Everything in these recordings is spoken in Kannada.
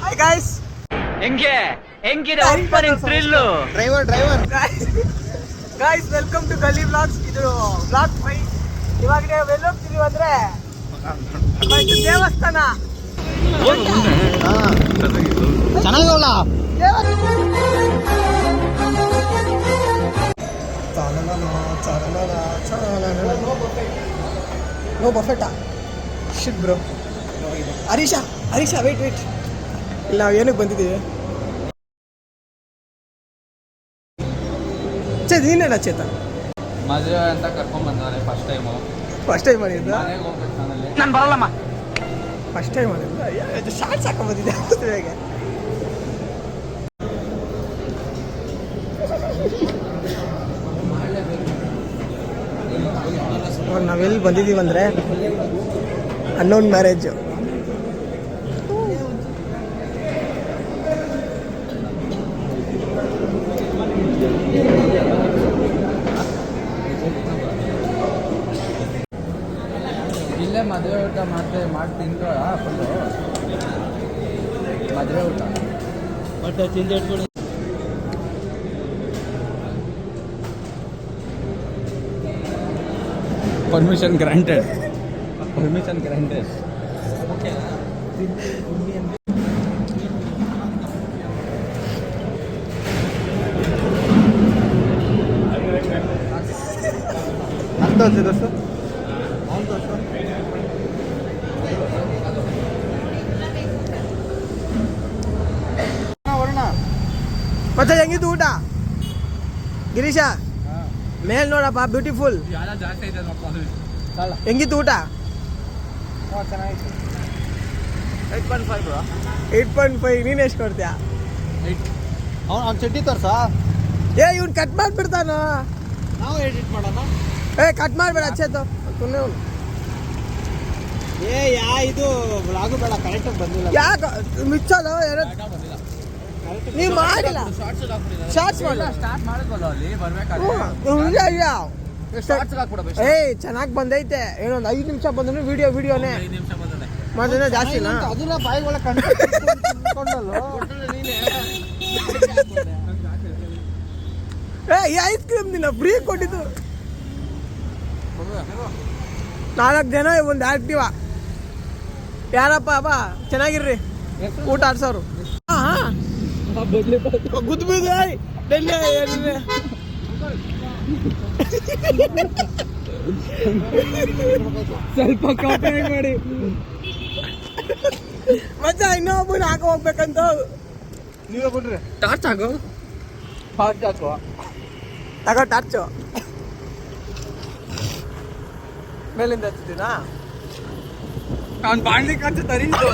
ಹಾಯ್ ಗಾಯ್ಸ್, ಹೆಂಗಿದೆ opening thrill? Driver guys, welcome to Galli vlogs. ಇದು ವ್ಲಾಗ್ 5. ಇವಾಗ ನಾವು ಎಲ್ಲಿ ಹೋಗ್ತೀವಿ ಅಂದ್ರೆ ದೇವಸ್ಥಾನ. ಚೆನ್ನಾಗಿಲ್ಲ. ನೋ ಬಫೆಟಾ ಶಿಟ್ ಬ್ರೋ. ಹರೀಶಾ ವೇಟ್ ಇಲ್ಲ, ನಾವು ಏನಕ್ಕೆ ಬಂದಿದ್ದೀವಿ? ನೀನೇನ ಚೇತನ್? ಮದುವೆ ಅಂತ ಕರ್ಕೊಂಡ್ ಬಂದವ್ರೆ ಫಸ್ಟ್ ಟೈಮ್ ಮಾಡಿದ್ದ. ನಾನು ಬರಲ್ಲಮ್ಮ. ಫಸ್ಟ್ ಟೈಮ್ ಮಾಡಿದ್ದ. ಶಾರ್ಟ್ಸ್ ಹಾಕೊಂಡ್ ಬಂದಿದ್ದೆ ಮದುವೆಗೆ. ನಾವೆಲ್ಲಿ ಬಂದಿದ್ದೀವಿ ಅಂದರೆ ಅನ್ನೋನ್ ಮ್ಯಾರೇಜು. ಇಲ್ಲೇ ಮದುವೆ ಊಟ ಮಾಡಿ ತಿಂದು ಫುಲ್ಲು ಮದುವೆ ಊಟ ಬಟ್ ತಿಂದು ಇಟ್ಕೊಂಡು ಪರ್ಮಿಷನ್ ಗ್ರಾಂಟೆಡ್. ಮತ್ತೆ ಹೆಂಗಿತ್ತು ಊಟ ಗಿರೀಶ? ಮೇಲ್ ನೋಡಪ್ಪ, ಬ್ಯೂಟಿಫುಲ್. ಹೆಂಗಿತ್ತು ಊಟ? 8.5. ನೀನು ಎಷ್ಟು ಕೊಡ್ತೀಯ? ಅವ್ನು ಚಟ್ನಿ ತೋರ್ಸ. ಇವ್ನು ಕಟ್ ಮಾಡ್ಬಿಡ್ತಾನ. ನಾವು ಎಡಿಟ್ ಮಾಡೋಣ. ಕಟ್ ಮಾಡ್ಬೇಡ ಅಚ್ಚೇತು. ಇದು ವ್ಲಾಗು ಬೇಡ, ಕರೆಕ್ಟಾಗಿ ಬಂದಿಲ್ಲ. ಯಾಕೆ ಮಿಚ್ಚೋದು? ನೀವು ಮಾಡಿಲ್ಲ. ಶಾರ್ಟ್ಸ್ ಸ್ಟಾರ್ಟ್ ಮಾಡಿದ್ವಲ್ಲ ಅಲ್ಲಿ ಬರ್ಬೇಕಾದ್ರೆ. ಚೆನ್ನಾಗಿ ಬಂದೈತೆ. ಏನೊಂದು 5 ನಿಮಿಷ ಬಂದ್ರು ವಿಡಿಯೋನೇ. 5 ನಿಮಿಷ ಬಂದದೆ ಮತ್ತೆ ಜಾಸ್ತಿನಾ? ಅದನ್ನ ಬಾಯಿ ಒಳಗೆ ಕಂಡುಕೊಂಡಲ್ಲ. ಈ ಐಸ್ ಕ್ರೀಮ್ ದಿನ ಫ್ರೀ ಕೊಟ್ಟಿದ್ದು. 4 ಜನ, ಒಂದು ಆಕ್ಟಿವ. ಯಾರಪ್ಪ ಅಪ್ಪ ಚೆನ್ನಾಗಿರ್ರಿ. ಊಟ ಆಡ್ಸೋರು. ಗುದ್ಬಿದ್ದು ಸ್ವಲ್ಪ ಕಾಪರೇಟ್ ಮಾಡಿ ಮತ್ತೆ ಇನ್ನೊಬ್ಬನ ಹಾಕ ಹೋಗ್ಬೇಕಂತ. ನೀವೇ ಬಿಡ್ರಿ. ಟಾರ್ಚ್ ಹಾಕೋ. ತಗೋ ಟಾರ್ಚು. ಮೇಲಿಂದ ಹಚ್ಚಿದ್ದೀನಾ? ಅವ್ನು ಬಾಣ್ಲಿ ಕಚ್ಚ ತರೀತು.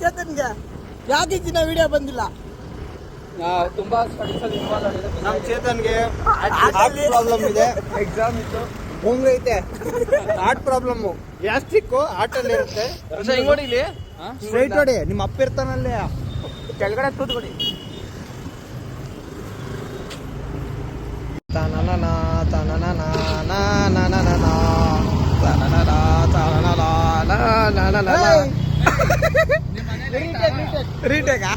ಚೇತನ್ಗೆ ಯಾಕೆ ಚಿನ್ನ ವಿಡಿಯೋ ಬಂದಿಲ್ಲ? ತುಂಬಾ ನಮ್ಮ ಚೇತನ್ಗೆ ಹಾರ್ಟ್ ಪ್ರಾಬ್ಲಮ್ ಇದೆ. ಎಕ್ಸಾಮ್ ಇತ್ತು, ಐತೆ. ಹಾರ್ಟ್ ಪ್ರಾಬ್ಲಮ್ಮು, ಗ್ಯಾಸ್ಟ್ರಿಕ್ಕು ಹಾರ್ಟಲ್ಲಿ ಇರುತ್ತೆ. ಹಿಂಗ್ ನೋಡಿ ಇಲ್ಲಿ ಸ್ಟ್ರೈಟ್ ನೋಡಿ. ನಿಮ್ಮ ಅಪ್ಪ ಇರ್ತಾನಲ್ಲೇ, ಕೆಳಗಡೆ ಕೂತ್ಕೊಡಿ. ರೀಟೇಕಾ?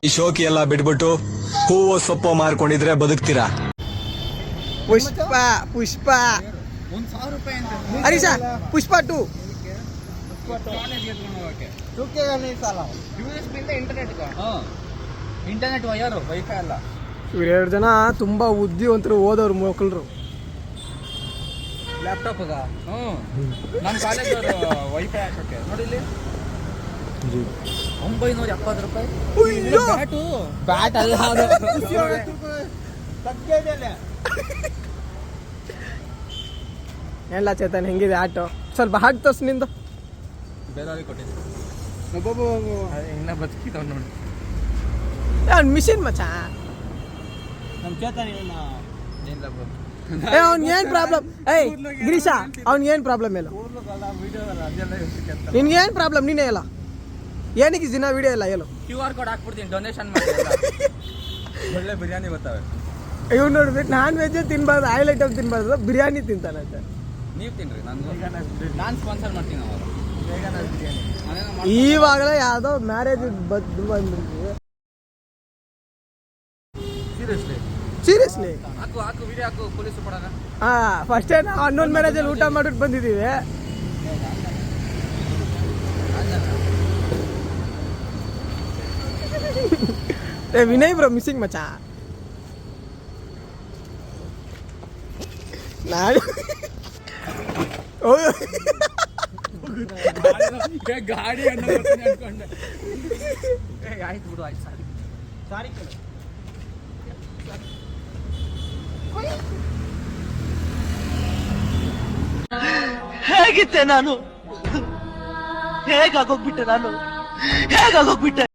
ಈ ಶೋಕಿ ಎಲ್ಲ ಬಿಟ್ಬಿಟ್ಟು ಹೂವು ಸೊಪ್ಪು ಮಾರ್ಕೊಂಡಿದ್ರೆ ಬದುಕ್ತೀರಾ? ಪುಷ್ಪ 1,000 ರೂಪಾಯಿ ಅಂತ ಹರೀಶ. ಪುಷ್ಪ 2 ಇಂಟರ್ನೆಟ್ ವೈರು, ವೈಫೈ ಅಲ್ಲ. ಇವ್ರು 2 ಜನ ತುಂಬಾ ಬುದ್ಧಿವಂತರು, ಓದೋರು ಮಕ್ಕಳು. ಲ್ಯಾಪ್ಟಾಪ್ ನಮ್ಮ ಕಾಲೇಜ್ ವೈಫೈ ಹಾಕೋಕೆ ನೋಡಿ ಇಲ್ಲಿ 970 ರೂಪಾಯಿ. ಬ್ಯಾಟ್ ಅಲ್ಲ, ಎಲ್ಲ ಚೇತನ್ ಹೆಂಗಿದೆ ಆಟೋ? ಸ್ವಲ್ಪ ಹಾಟ್ ತೋರ್ಸು ನಿಂದು. ಬೇರೆಯವ್ರಿಗೆ ಕೊಟ್ಟಿದ್ದೆ. ಇನ್ನ ಬದುಕಿದವ್ ನೋಡಿ. ಮಿಷಿನ್ ಮಚ್ಚ. ನಮ್ಮ ಚೇತನ್ ಏನಿಲ್ಲ ಬ್ರೋ. ಅವ್ನಿಗೇನು ಪ್ರಾಬ್ಲಮ್? ಗಿರೀಶ, ಅವ್ನಿಗೇನು ಪ್ರಾಬ್ಲಮ್? ಇಲ್ಲ ನಿನ್ಗೇನು ಪ್ರಾಬ್ಲಮ್? ನೀನೇ ಇಲ್ಲ. ಏನಕ್ಕೆ ದಿನ ವಿಡಿಯೋ ಇಲ್ಲ ಹೇಳು. QR ಕೋಡ್ ಹಾಕ್ಬಿಡ್ತೀನಿ, ಡೊನೇಷನ್ ಮಾಡಿ ಎಲ್ಲ. ಒಳ್ಳೆ ಬಿರಿಯಾನಿ ಬರ್ತಾವೆ. ಇವ್ ನೋಡ್ಬೇಕು, ನಾನ್ ವೆಜ್ ತಿನ್ಬಾರ್ದು, ಆಯಿಲ್ ಐಟಮ್ ತಿನ್ಬಾರ್ದು, ಬಿರಿಯಾನಿ ತಿಂತಾನಂತೆ. ನೀವು ತಿನ್ರಿ, ನಾನು ಸ್ಪಾನ್ಸರ್ ಮಾಡ್ತೀನಿ ಅವಾಗ. ಇವಾಗಲೇ ಯಾವ್ದೋ ಮ್ಯಾರೇಜ್ ಬಂದ್ಬಿಡ್ತೀವಿ. ಸೀರಿಯಸ್ಲಿ ಹಾಕು ವಿಡಿಯೋ ಹಾಕು, ಪೊಲೀಸ್ ಕೊಡೋಣ. ಹಾ, ಫಸ್ಟ್ ನಾವು ಅನ್ನೊಂದು ಮ್ಯಾರೇಜಲ್ಲಿ ಊಟ ಮಾಡ್ಬಿಟ್ಟು ಬಂದಿದ್ದೀವಿ. ವಿನಯ್ ಬ್ರೋ ಮಿಸ್ಸಿಂಗ್ ಮಚ್ಚ. ನಾನು ಗಾಡಿ ಅನ್ಕೊಂಡೆ. ಆಯ್ತು ಬಿಡು, ಆಯ್ತು ಸಾರಿ. ಸಾರಿ ಹೇಗಿದ್ದೆ ನಾನು, ಹೇಗಾಗೋಗ್ಬಿಟ್ಟೆ ನಾನು, ಹೇಗಾಗೋಗ್ಬಿಟ್ಟೆ.